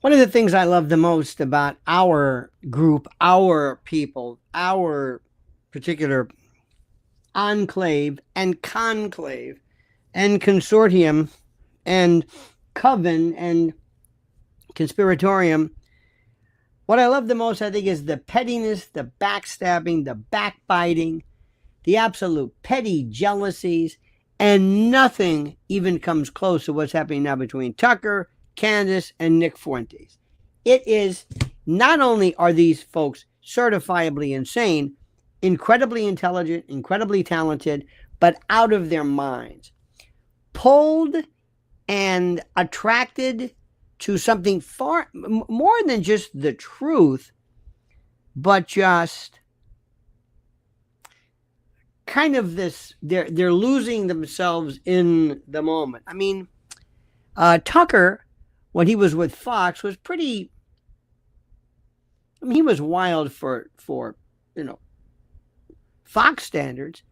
One of the things I love the most about our group, our people, our particular enclave and conclave and consortium and coven and conspiratorium, what I love the most, I think, is the pettiness, the backstabbing, the backbiting, the absolute petty jealousies, and nothing even comes close to what's happening now between Tucker, Candace, and Nick Fuentes. It is, not only are these folks certifiably insane, incredibly intelligent, incredibly talented, but out of their minds. Pulled and attracted to something far more than just the truth, but just kind of this, they're losing themselves in the moment. I mean, Tucker, when he was with Fox, was pretty, I mean, he was wild for Fox standards,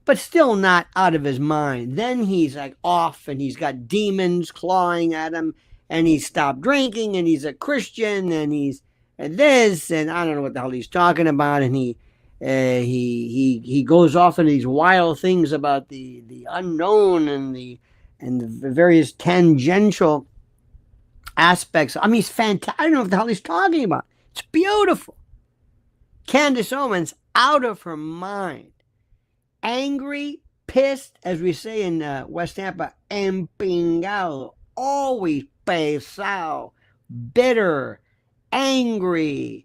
but still not out of his mind. Then he's like off and he's got demons clawing at him and he stopped drinking and he's a Christian and he's this and I don't know what the hell he's talking about. And he goes off into these wild things about the unknown and the various tangential aspects. I mean, he's fantastic. I don't know what the hell he's talking about. It's beautiful. Candace Owens, out of her mind, angry, pissed, as we say in West Tampa, empingado, always pesado, bitter, angry,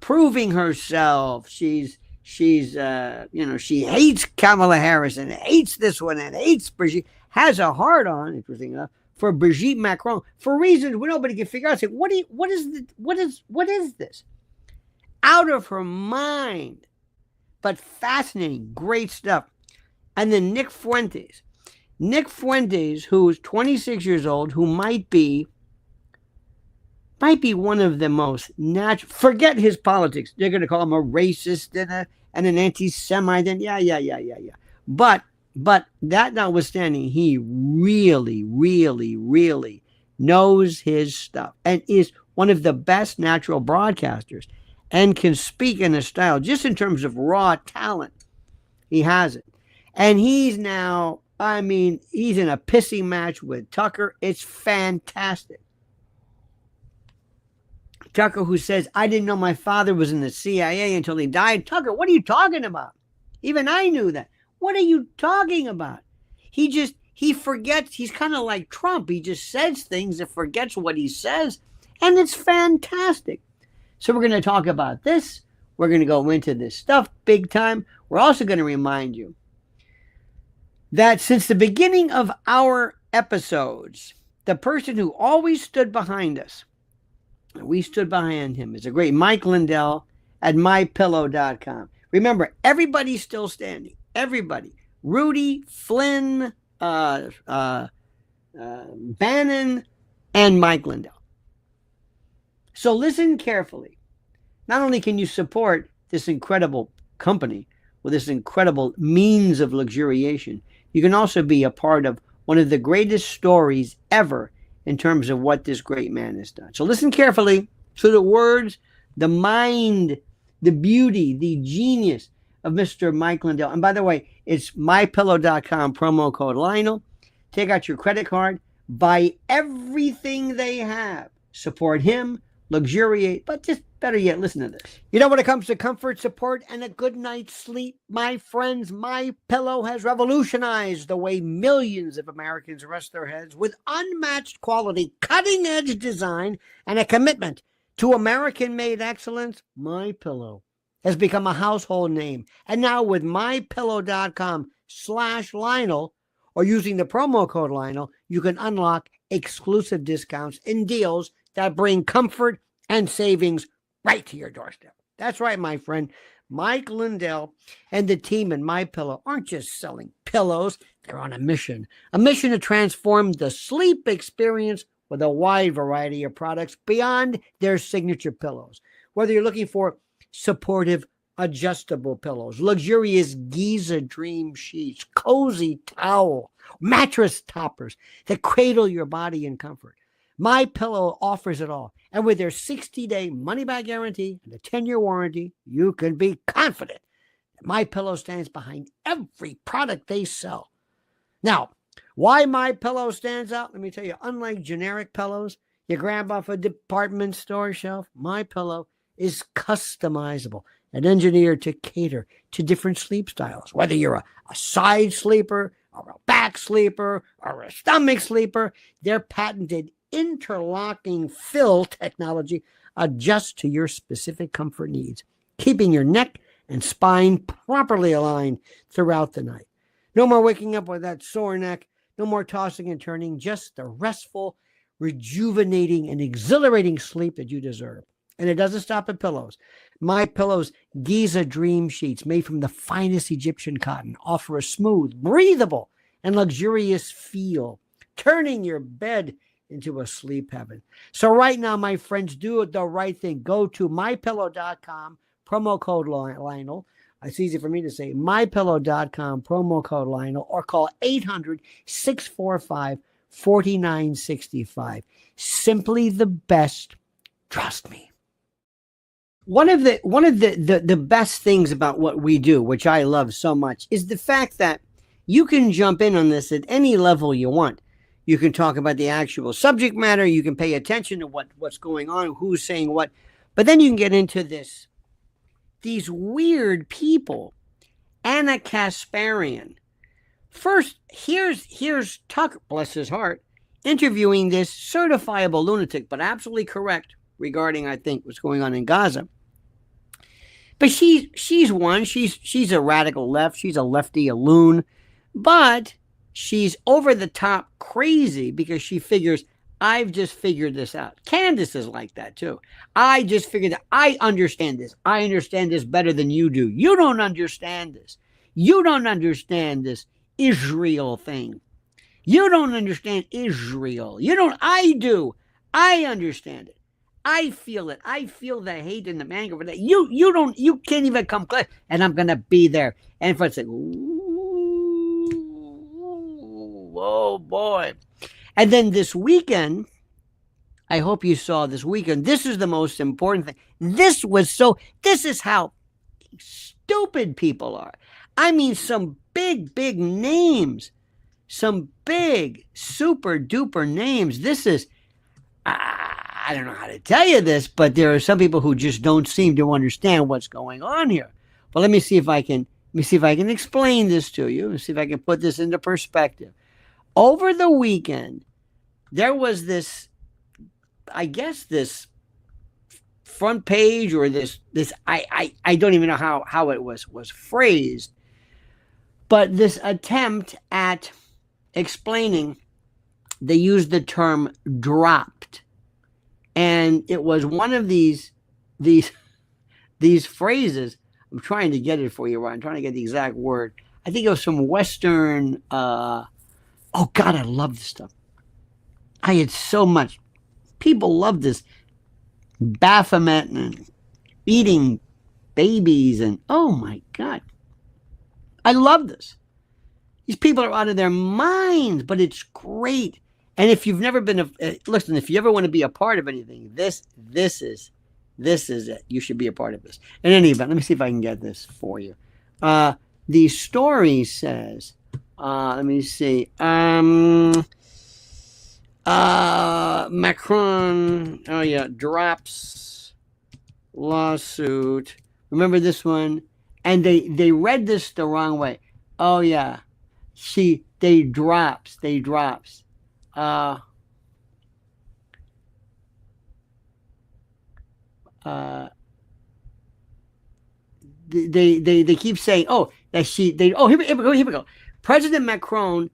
proving herself. She hates Kamala Harris and hates this one and hates Brigitte, has a heart on, interesting enough, for Brigitte Macron for reasons nobody can figure out. Say, what is this? Out of her mind, but fascinating, great stuff. And then Nick Fuentes, who's 26 years old, who might be one of the most natural. Forget his politics. They're going to call him a racist and an anti-Semite. And yeah. But that notwithstanding, he really, really, really knows his stuff and is one of the best natural broadcasters and can speak in a style, just in terms of raw talent. He has it. And he's now, I mean, he's in a pissing match with Tucker. It's fantastic. Tucker, who says, I didn't know my father was in the CIA until he died. Tucker, what are you talking about? Even I knew that. What are you talking about? He forgets. He's kind of like Trump. He just says things and forgets what he says. And it's fantastic. So we're going to talk about this. We're going to go into this stuff big time. We're also going to remind you that since the beginning of our episodes, the person who always stood behind us, we stood behind him, is a great Mike Lindell at MyPillow.com. Remember, everybody's still standing. Everybody. Rudy, Flynn, Bannon, and Mike Lindell. So listen carefully. Not only can you support this incredible company with this incredible means of luxuriation, you can also be a part of one of the greatest stories ever in terms of what this great man has done. So listen carefully to the words, the mind, the beauty, the genius of Mr. Mike Lindell. And by the way, it's MyPillow.com, promo code Lionel. Take out your credit card, buy everything they have, support him, luxuriate, but just better yet, listen to this. You know, when it comes to comfort, support, and a good night's sleep, my friends, MyPillow has revolutionized the way millions of Americans rest their heads with unmatched quality, cutting-edge design, and a commitment to American-made excellence. MyPillow has become a household name. And now with MyPillow.com/Lionel, or using the promo code Lionel, you can unlock exclusive discounts and deals that bring comfort and savings right to your doorstep. That's right, my friend. Mike Lindell and the team in MyPillow aren't just selling pillows. They're on a mission to transform the sleep experience with a wide variety of products beyond their signature pillows. Whether you're looking for supportive adjustable pillows, luxurious Giza dream sheets, cozy towel, mattress toppers that cradle your body in comfort, MyPillow offers it all. And with their 60-day money-back guarantee and a 10-year warranty, you can be confident that MyPillow stands behind every product they sell. Now, why MyPillow stands out? Let me tell you, unlike generic pillows you grab off a department store shelf, MyPillow is customizable and engineered to cater to different sleep styles. Whether you're a side sleeper or a back sleeper or a stomach sleeper, their patented interlocking fill technology adjusts to your specific comfort needs, keeping your neck and spine properly aligned throughout the night. No more waking up with that sore neck, no more tossing and turning, just the restful, rejuvenating, and exhilarating sleep that you deserve. And it doesn't stop at pillows. MyPillow's Giza Dream Sheets, made from the finest Egyptian cotton, offer a smooth, breathable, and luxurious feel, turning your bed into a sleep heaven. So right now, my friends, do the right thing. Go to MyPillow.com, promo code Lionel. It's easy for me to say, MyPillow.com, promo code Lionel, or call 800-645-4965. Simply the best. Trust me. One of the best things about what we do, which I love so much, is the fact that you can jump in on this at any level you want. You can talk about the actual subject matter. You can pay attention to what's going on, who's saying what. But then you can get into these weird people. Anna Kasparian. First, here's Tucker, bless his heart, interviewing this certifiable lunatic, but absolutely correct regarding, I think, what's going on in Gaza. But she's one. She's a radical left. She's a lefty, a loon. But she's over the top crazy because she figures, I've just figured this out. Candace is like that too. I just figured that I understand this. I understand this better than you do. You don't understand this. You don't understand this Israel thing. You don't understand Israel. You don't. I do. I understand it. I feel it. I feel the hate and the anger for that. You don't. You can't even come close. And I'm gonna be there. And if it's like, oh boy. And then this weekend, I hope you saw this weekend. This is the most important thing. This is how stupid people are. I mean, some big names, some big super duper names. This is, I don't know how to tell you this, but there are some people who just don't seem to understand what's going on here. But let me see if I can explain this to you and see if I can put this into perspective. Over the weekend, there was this, I guess, this front page or this I don't even know how it was phrased, but this attempt at explaining, they used the term dropped. And it was one of these phrases. I'm trying to get it for you, Ryan. I'm trying to get the exact word. I think it was some Western, oh God, I love this stuff. I had so much. People love this. Baphomet and eating babies and oh my God. I love this. These people are out of their minds, but it's great. And if you've never been, listen, if you ever want to be a part of anything, this is it. You should be a part of this. In any event, let me see if I can get this for you. The story says, let me see. Macron, drops lawsuit. Remember this one? And they read this the wrong way. Oh yeah. They drops. They keep saying, oh, that here we go. President Macron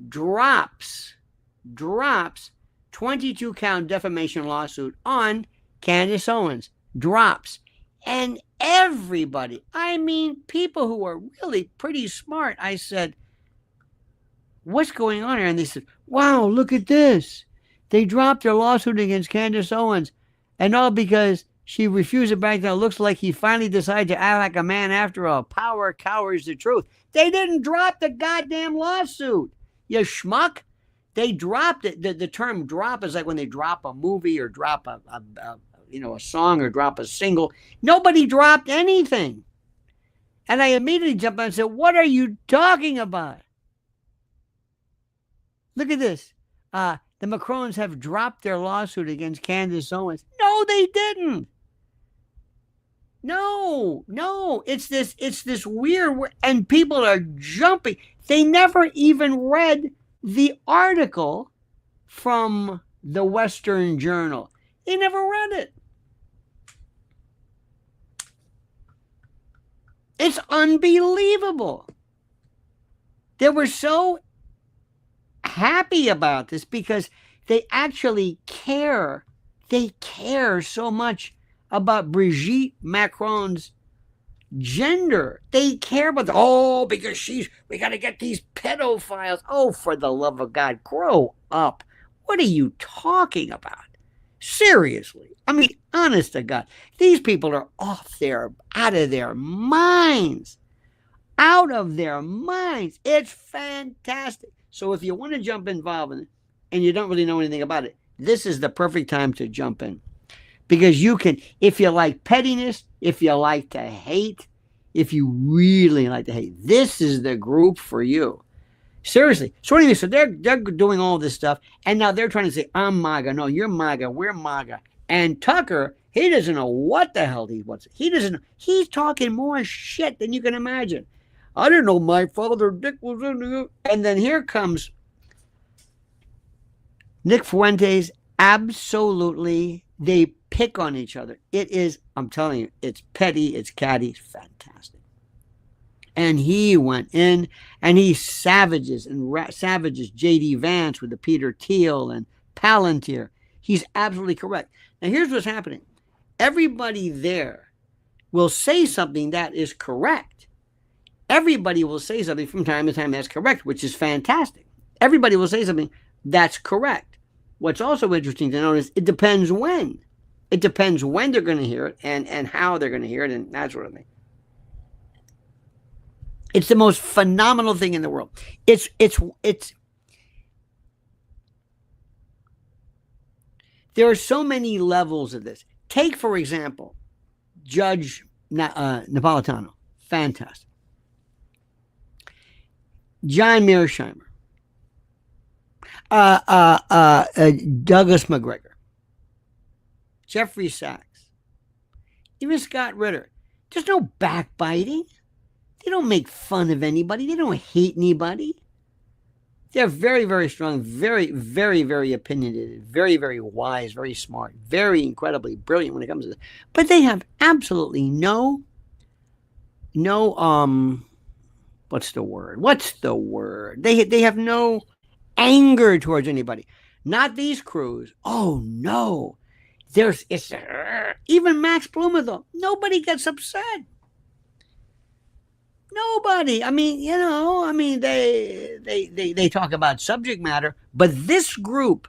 drops 22 count defamation lawsuit on Candace Owens. Drops. And everybody, I mean, people who are really pretty smart, I said, what's going on here? And they said, wow, look at this. They dropped their lawsuit against Candace Owens. And all because she refused to back down. It looks like he finally decided to act like a man after all. Power cowers the truth. They didn't drop the goddamn lawsuit, you schmuck. They dropped it. The term drop is like when they drop a movie or drop a song or drop a single. Nobody dropped anything. And I immediately jumped on and said, what are you talking about? Look at this. The Macrons have dropped their lawsuit against Candace Owens. No, they didn't. No. It's this weird, and people are jumping. They never even read the article from the Western Journal. They never read it. It's unbelievable. They were so happy about this because they actually care. They care so much about Brigitte Macron's gender. They care about, because we got to get these pedophiles. Oh, for the love of God, grow up. What are you talking about? Seriously. I mean, honest to God, these people are out of their minds. Out of their minds. It's fantastic. So if you want to jump involved in it and you don't really know anything about it, this is the perfect time to jump in. Because you can, if you like pettiness, if you like to hate, if you really like to hate, this is the group for you. Seriously. So anyway, so they're doing all this stuff, and now they're trying to say, I'm MAGA. No, you're MAGA. We're MAGA. And Tucker, he doesn't know what the hell he wants. He doesn't know. He's talking more shit than you can imagine. I didn't know my father Dick was in the... And then here comes Nick Fuentes. Absolutely, they pick on each other. It is, I'm telling you, it's petty, it's catty, it's fantastic. And he went in and he savages J.D. Vance with the Peter Thiel and Palantir. He's absolutely correct. Now here's what's happening. Everybody there will say something that is correct. Everybody will say something from time to time that's correct, which is fantastic. Everybody will say something that's correct. What's also interesting to notice, it depends when. It depends when they're going to hear it and how they're going to hear it and that sort of thing. It's the most phenomenal thing in the world. It's there are so many levels of this. Take, for example, Judge Napolitano. Fantastic. John Mearsheimer. Douglas McGregor. Jeffrey Sachs. Even Scott Ritter. There's no backbiting. They don't make fun of anybody. They don't hate anybody. They're very, very strong, very, very, very opinionated, very, very wise, very smart, very incredibly brilliant when it comes to this. But they have absolutely no, what's the word? They have no anger towards anybody. Not these crews. Oh, no. Even Max Blumenthal. Nobody gets upset. Nobody. I mean, they talk about subject matter, but this group,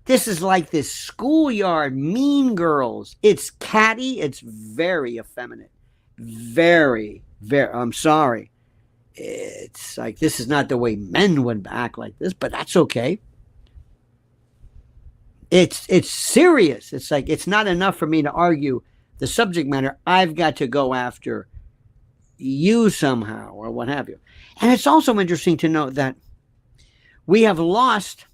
this is like this schoolyard mean girls. It's catty. It's very effeminate. Very, very, I'm sorry. It's like, this is not the way men would act like this, but that's okay. It's serious. It's like, it's not enough for me to argue the subject matter. I've got to go after you somehow or what have you. And it's also interesting to note that we have lost,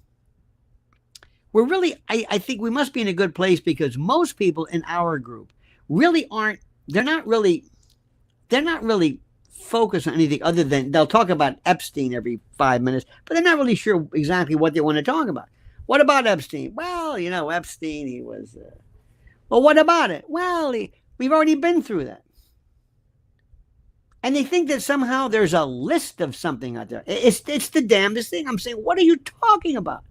we're really, I think we must be in a good place because most people in our group really aren't, they're not really focused on anything other than they'll talk about Epstein every 5 minutes, but they're not really sure exactly what they want to talk about. What about Epstein? Well, Epstein, he was, well, what about it? Well, we've already been through that. And they think that somehow there's a list of something out there. It's the damnedest thing. I'm saying, what are you talking about?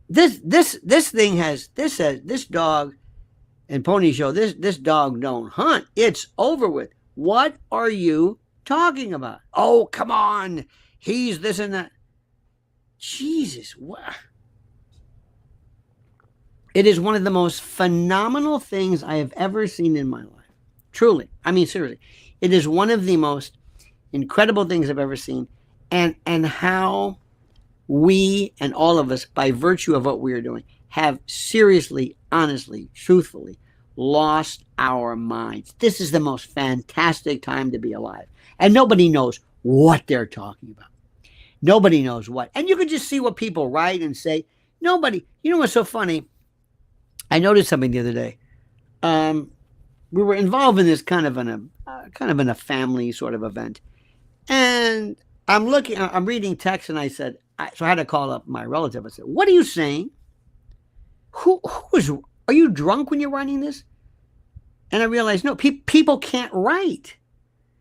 This thing has, this dog and pony show, this dog don't hunt. It's over with. What are you talking about? Oh, come on. He's this and that. Jesus, what? It is one of the most phenomenal things I have ever seen in my life. Truly. I mean, seriously. It is one of the most incredible things I've ever seen. And how we and all of us, by virtue of what we are doing, have seriously, honestly, truthfully lost our minds. This is the most fantastic time to be alive. And nobody knows what they're talking about. Nobody knows what. And you can just see what people write and say. Nobody. You know what's so funny? I noticed something the other day. We were involved in this kind of in a family sort of event. And I'm reading text, and I said, so I had to call up my relative. I said, what are you saying? Are you drunk when you're writing this? And I realized, no, people can't write.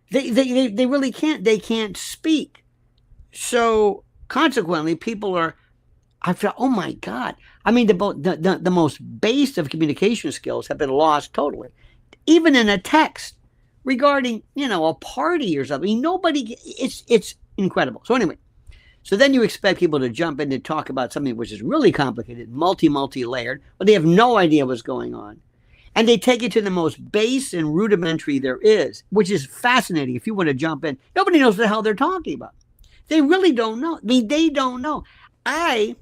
They really can't. They can't speak. So consequently, people are, I felt, oh my God. I mean, the most base of communication skills have been lost totally. Even in a text regarding, a party or something. It's incredible. So anyway, so then you expect people to jump in to talk about something which is really complicated, multi-layered, but they have no idea what's going on. And they take it to the most base and rudimentary there is, which is fascinating. If you want to jump in, nobody knows what the hell they're talking about. They really don't know. I mean, they don't know. I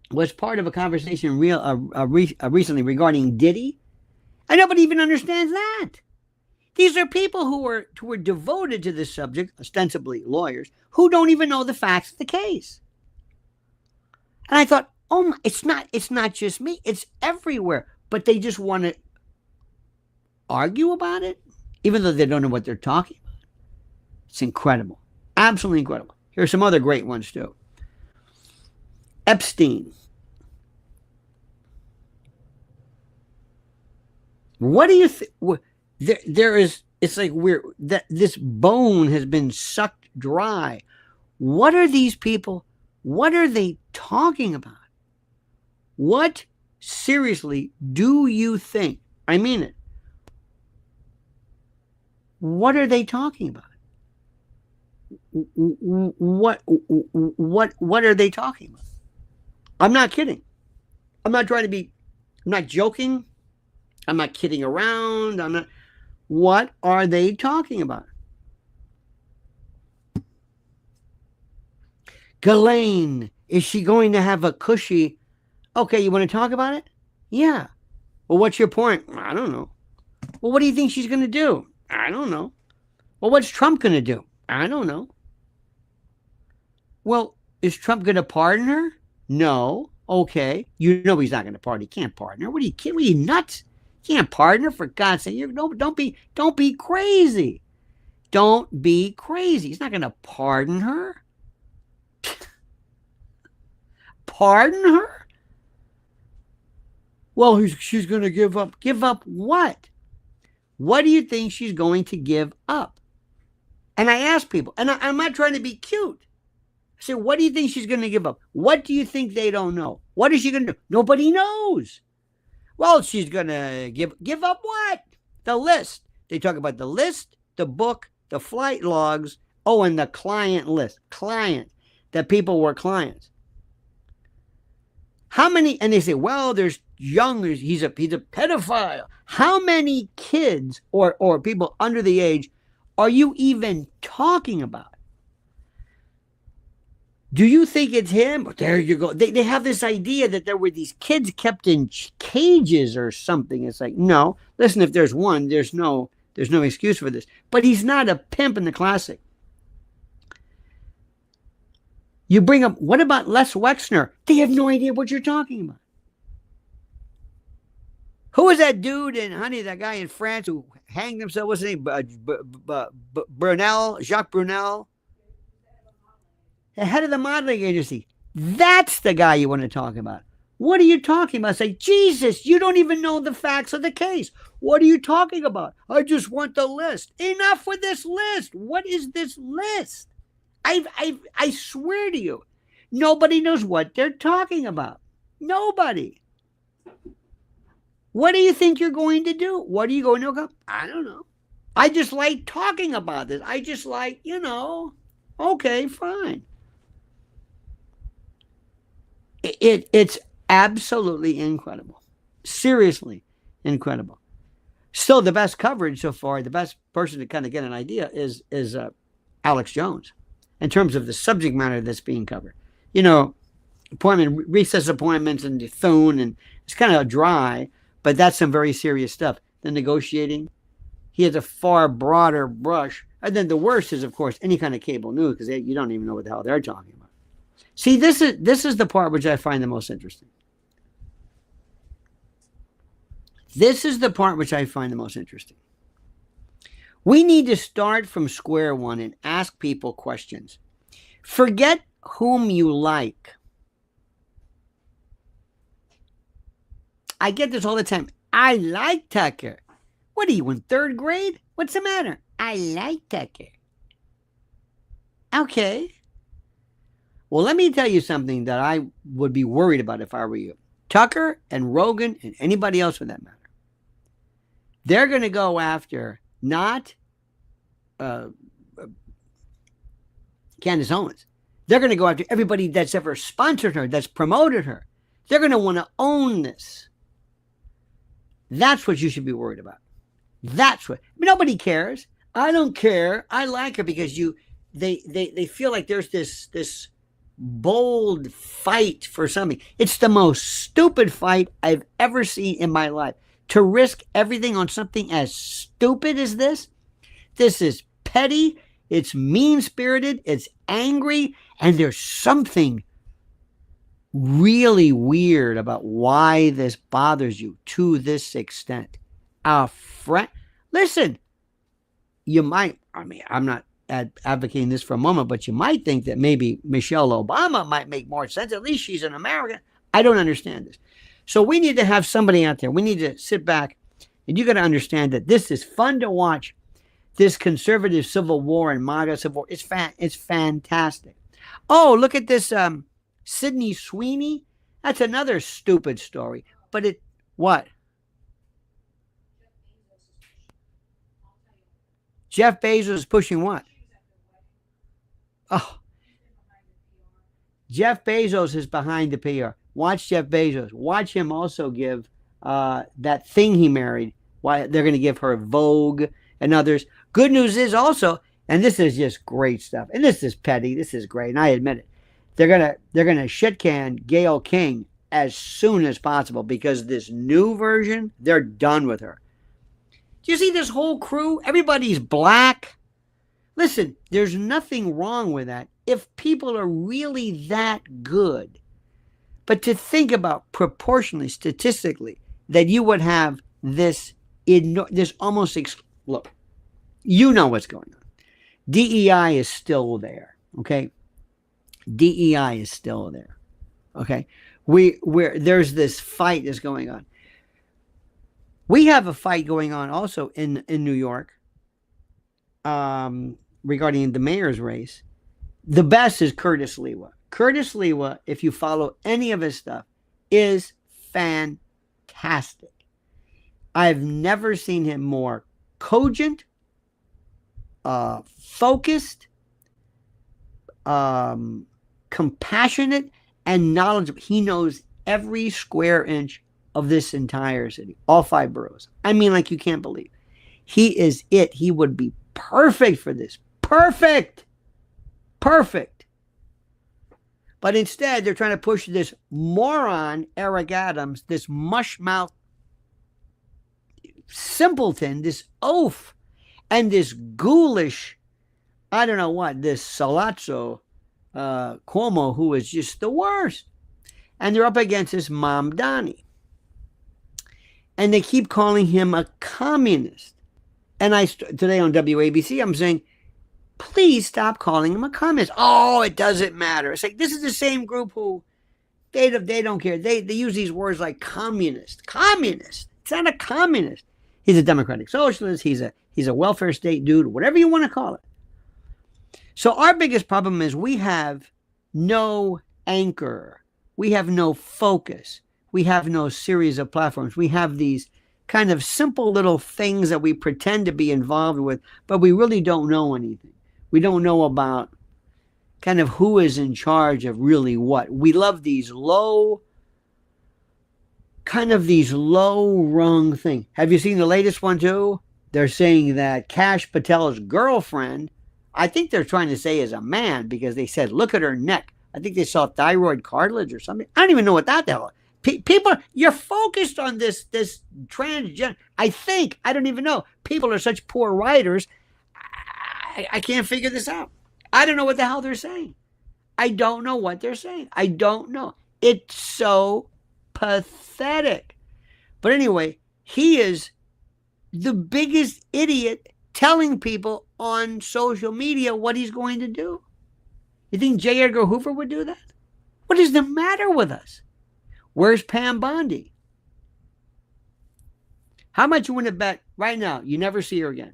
was part of a conversation recently regarding Diddy, and nobody even understands that. These are people who are devoted to this subject, ostensibly lawyers, who don't even know the facts of the case. And I thought, oh, it's not just me. It's everywhere. But they just want to argue about it, even though they don't know what they're talking about. It's incredible. Absolutely incredible. Here are some other great ones, too. Epstein. What do you think? It's like this bone has been sucked dry. What are these people? What are they talking about? What seriously do you think? I mean it. What are they talking about? What are they talking about? I'm not kidding. I'm not joking. I'm not kidding around. What are they talking about? Ghislaine, is she going to have a cushy? Okay, you want to talk about it? Yeah. Well, what's your point? I don't know. Well, what do you think she's going to do? I don't know. Well, what's Trump going to do? I don't know. Well, is Trump going to pardon her? No. Okay. You know he's not going to pardon. He can't pardon her. What are you kidding? What are you nuts? You can't pardon her, for God's sake. Don't be crazy. Don't be crazy. He's not going to pardon her. Pardon her? Well, she's going to give up. Give up what? What do you think she's going to give up? And I ask people, and I'm not trying to be cute. I say, what do you think she's going to give up? What do you think they don't know? What is she going to do? Nobody knows. Well, she's going to give up what? The list. They talk about the list, the book, the flight logs, and the client list. Client. That people were clients. How many, and they say, well, there's young, he's a pedophile. How many kids or people under the age are you even talking about? Do you think it's him? There you go. They have this idea that there were these kids kept in cages or something. It's like, no, listen, if there's one, there's no excuse for this. But he's not a pimp in the classic. You bring up, what about Les Wexner? They have no idea what you're talking about. Who was that dude that guy in France who hanged himself? What's his name? Jacques Brunel. The head of the modeling agency. That's the guy you want to talk about. What are you talking about? Say, Jesus, you don't even know the facts of the case. What are you talking about? I just want the list. Enough with this list. What is this list? I swear to you, nobody knows what they're talking about. Nobody. What do you think you're going to do? What are you going to do? I don't know. I just like talking about this. I just like, okay, fine. It's absolutely incredible. Seriously incredible. Still, the best coverage so far, the best person to kind of get an idea is Alex Jones in terms of the subject matter that's being covered. you know, recess appointments and Thune, and it's kind of dry, but that's some very serious stuff. The negotiating, he has a far broader brush. And then the worst is, of course, any kind of cable news, because you don't even know what the hell they're talking about. See, this is the part which I find the most interesting. This is the part which I find the most interesting. We need to start from square one and ask people questions. Forget whom you like. I get this all the time. I like Tucker. What are you, in third grade? What's the matter? I like Tucker. Okay. Well, let me tell you something that I would be worried about if I were you. Tucker and Rogan and anybody else for that matter. They're going to go after not Candace Owens. They're going to go after everybody that's ever sponsored her, that's promoted her. They're going to want to own this. That's what you should be worried about. That's what. Nobody cares. I don't care. I like her because they feel like there's this bold fight for something. It's the most stupid fight I've ever seen in my life. To risk everything on something as stupid as this. This is petty. It's mean-spirited. It's angry. And there's something really weird about why this bothers you to this extent. Our friend, listen, you might, I'm not advocating this for a moment, but you might think that maybe Michelle Obama might make more sense. At least she's an American. I don't understand this. So we need to have somebody out there. We need to sit back, and you got to understand that this is fun to watch. This conservative civil war and MAGA civil war, it's fantastic. Oh, look at this Sydney Sweeney. That's another stupid story. But what? Jeff Bezos is pushing what? Oh, Jeff Bezos is behind the PR. Watch Jeff Bezos. Watch him also give that thing he married. Why they're going to give her Vogue and others. Good news is also, and this is just great stuff. And this is petty. This is great, and I admit it. They're gonna shit can Gayle King as soon as possible because this new version, they're done with her. Do you see this whole crew? Everybody's black. Listen, there's nothing wrong with that if people are really that good. But to think proportionally, statistically, that you would have this almost, look, you know what's going on. DEI is still there, okay? DEI is still there, okay? There's this fight that's going on. We have a fight going on also in New York regarding the mayor's race. The best is Curtis Lewa. Curtis Lewa, if you follow any of his stuff, is fantastic. I've never seen him more cogent, focused, compassionate, and knowledgeable. He knows every square inch of this entire city, all 5 boroughs. I mean, like you can't believe. He is it. He would be perfect for this. Perfect. But instead, they're trying to push this moron, Eric Adams, this mush-mouth simpleton, this oaf, and this ghoulish, I don't know what, this Salazzo Cuomo, who is just the worst. And they're up against this Mamdani. And they keep calling him a communist. And today on WABC, I'm saying, please stop calling him a communist. Oh, it doesn't matter. It's like, this is the same group who, they don't care. They use these words like communist. Communist. It's not a communist. He's a democratic socialist. He's a welfare state dude, whatever you want to call it. So our biggest problem is we have no anchor. We have no focus. We have no series of platforms. We have these kind of simple little things that we pretend to be involved with, but we really don't know anything. We don't know about kind of who is in charge of really what. We love these low rung things. Have you seen the latest one too? They're saying that Kash Patel's girlfriend, I think they're trying to say is a man, because they said, look at her neck. I think they saw thyroid cartilage or something. I don't even know what that the hell. People, you're focused on this transgender. I don't even know. People are such poor writers. I can't figure this out. I don't know what the hell they're saying. I don't know what they're saying. I don't know. It's so pathetic. But anyway, he is the biggest idiot telling people on social media what he's going to do. You think J. Edgar Hoover would do that? What is the matter with us? Where's Pam Bondi? How much you want to bet right now? You never see her again.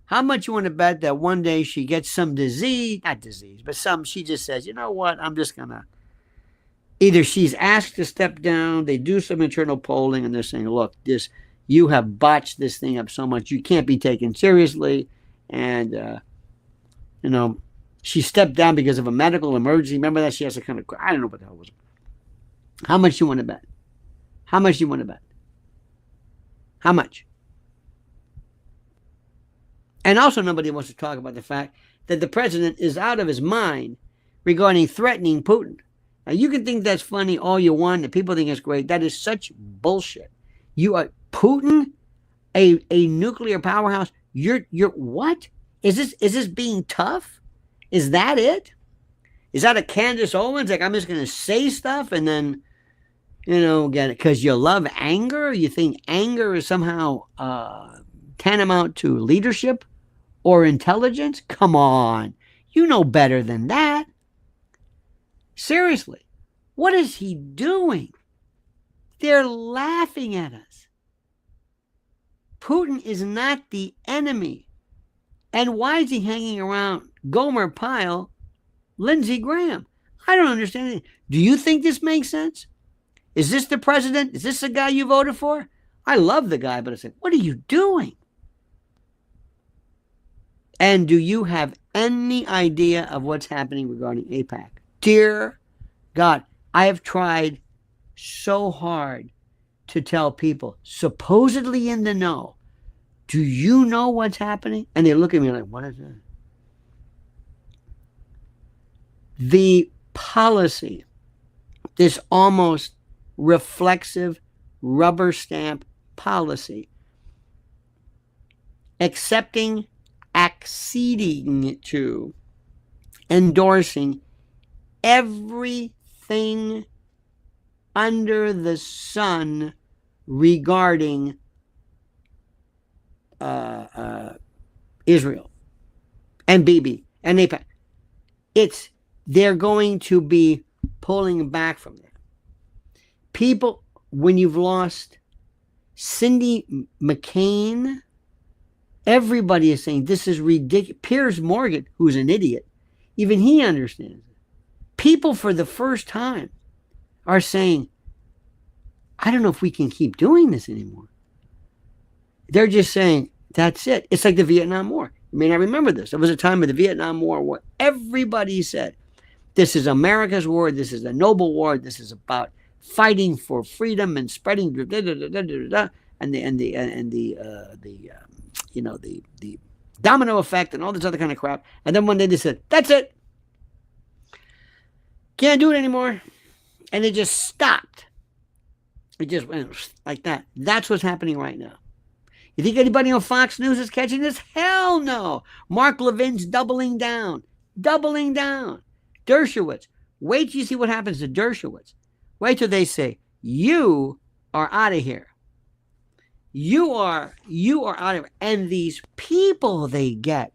How much you want to bet that one day she gets some disease, not disease, but she just says, you know what, I'm just going to, either she's asked to step down, they do some internal polling, and they're saying, look, you have botched this thing up so much, you can't be taken seriously, and, she stepped down because of a medical emergency. Remember that? She has a kind of, I don't know what the hell it was. How much you want to bet? How much you want to bet? How much? And also nobody wants to talk about the fact that the president is out of his mind regarding threatening Putin. Now, you can think that's funny all you want, and people think it's great. That is such bullshit. You are Putin, a nuclear powerhouse. You're what? Is this being tough? Is that it? Is that a Candace Owens? Like, I'm just going to say stuff and then, get it. Because you love anger? You think anger is somehow tantamount to leadership or intelligence? Come on. You know better than that. Seriously. What is he doing? They're laughing at us. Putin is not the enemy. And why is he hanging around Gomer Pyle, Lindsey Graham? I don't understand it. Do you think this makes sense? Is this the president? Is this the guy you voted for? I love the guy, but I said, what are you doing? And do you have any idea of what's happening regarding AIPAC? Dear God, I have tried so hard to tell people, supposedly in the know, do you know what's happening? And they look at me like, what is that? The policy, this almost reflexive rubber stamp policy, acceding to, endorsing everything under the sun regarding Israel and Bibi and AIPAC. They're going to be pulling back from that. People, when you've lost Cindy McCain, everybody is saying this is ridiculous. Piers Morgan, who's an idiot, even he understands it. People for the first time are saying, I don't know if we can keep doing this anymore. They're just saying, that's it. It's like the Vietnam War. You may not remember this. There was a time of the Vietnam War where everybody said, this is America's war. This is a noble war. This is about fighting for freedom and spreading the domino effect and all this other kind of crap. And then one day they said, that's it. Can't do it anymore. And it just stopped. It just went like that. That's what's happening right now. You think anybody on Fox News is catching this? Hell no. Mark Levin's doubling down. Doubling down. Dershowitz. Wait till you see what happens to Dershowitz. Wait till they say, you are out of here. You are out of here. And these people they get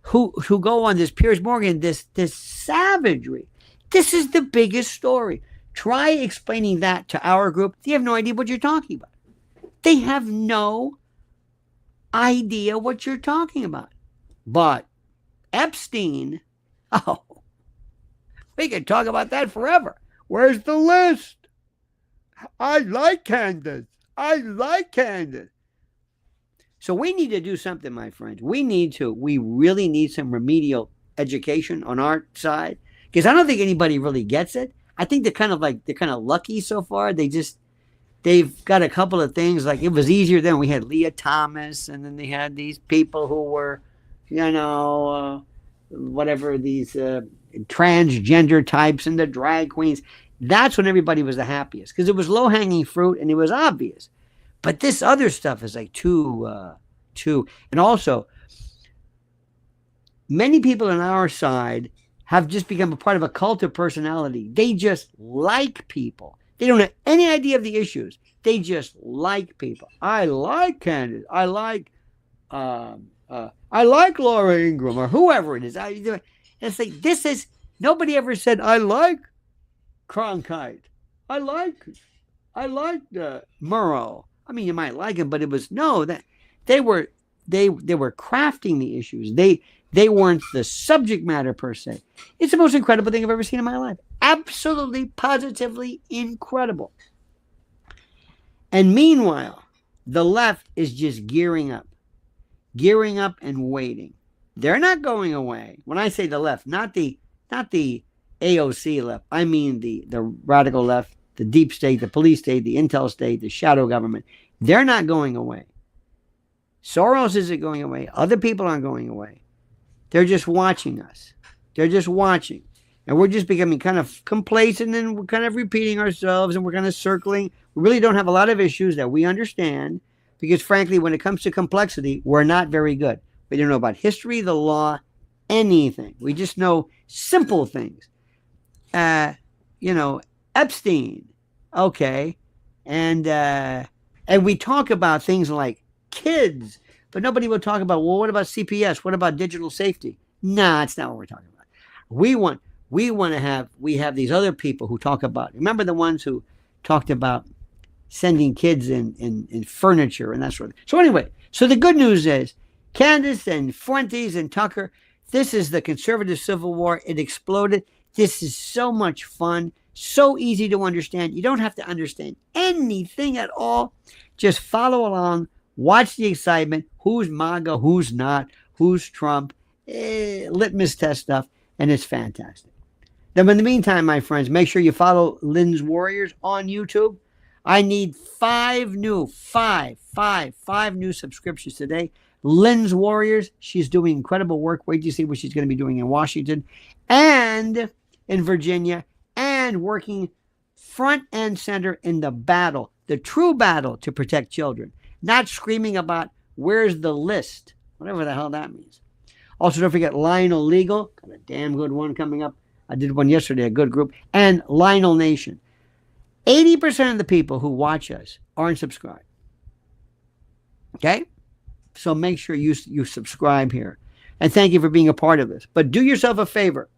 who go on this Piers Morgan, this savagery. This is the biggest story. Try explaining that to our group. They have no idea what you're talking about. They have no idea what you're talking about. But Epstein, we could talk about that forever. Where's the list? I like Candace. So we need to do something, my friends. We really need some remedial education on our side. Because I don't think anybody really gets it. I think they're kind of lucky so far. They've got a couple of things, like it was easier then. We had Leah Thomas, and then they had these people who were, whatever, these transgender types and the drag queens. That's when everybody was the happiest because it was low-hanging fruit and it was obvious. But this other stuff is like too. And also, many people on our side have just become a part of a cult of personality. They just like people. They don't have any idea of the issues. They just like people. I like Candace. I like Laura Ingraham or whoever it is. It's like nobody ever said I like Cronkite. I like Murrow. I mean, you might like him, but it was that they were crafting the issues. They weren't the subject matter per se. It's the most incredible thing I've ever seen in my life. Absolutely, positively incredible. And meanwhile, the left is just gearing up and waiting. They're not going away. When I say the left, not the AOC left. I mean the radical left, the deep state, the police state, the intel state, the shadow government. They're not going away. Soros isn't going away. Other people aren't going away. They're just watching us. They're just watching. And we're just becoming kind of complacent and we're kind of repeating ourselves and we're kind of circling. We really don't have a lot of issues that we understand because, frankly, when it comes to complexity, we're not very good. We don't know about history, the law, anything. We just know simple things. Epstein. Okay. And we talk about things like kids, but nobody will talk about, well, what about CPS? What about digital safety? Nah, it's not what we're talking about. We have these other people who talk about, remember the ones who talked about sending kids in furniture and that sort of thing. So anyway, so the good news is Candace and Fuentes and Tucker, this is the conservative civil war. It exploded. This is so much fun, so easy to understand. You don't have to understand anything at all. Just follow along, watch the excitement. Who's MAGA, who's not, who's Trump, litmus test stuff, and it's fantastic. Then in the meantime, my friends, make sure you follow Lynn's Warriors on YouTube. I need 5 new subscriptions today. Lynn's Warriors, she's doing incredible work. Wait till you see what she's going to be doing in Washington and in Virginia and working front and center in the battle, the true battle to protect children, not screaming about where's the list, whatever the hell that means. Also, don't forget Lionel Legal, got a damn good one coming up. I did one yesterday, a good group, and Lionel Nation. 80% of the people who watch us aren't subscribed. Okay? So make sure you subscribe here. And thank you for being a part of this. But do yourself a favor.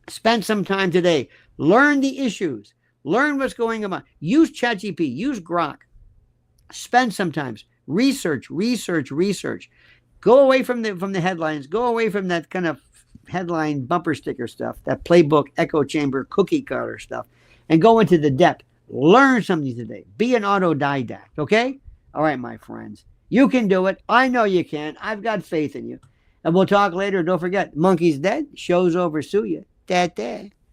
Spend some time today. Learn the issues. Learn what's going on. Use ChatGPT. Use Grok. Spend some time. Research. Go away from the headlines. Go away from that kind of headline bumper sticker stuff, that playbook, echo chamber, cookie cutter stuff, and go into the depth. Learn something today. Be an autodidact, okay? All right, my friends. You can do it. I know you can. I've got faith in you. And we'll talk later. Don't forget, monkey's dead. Show's over. Sue you. That.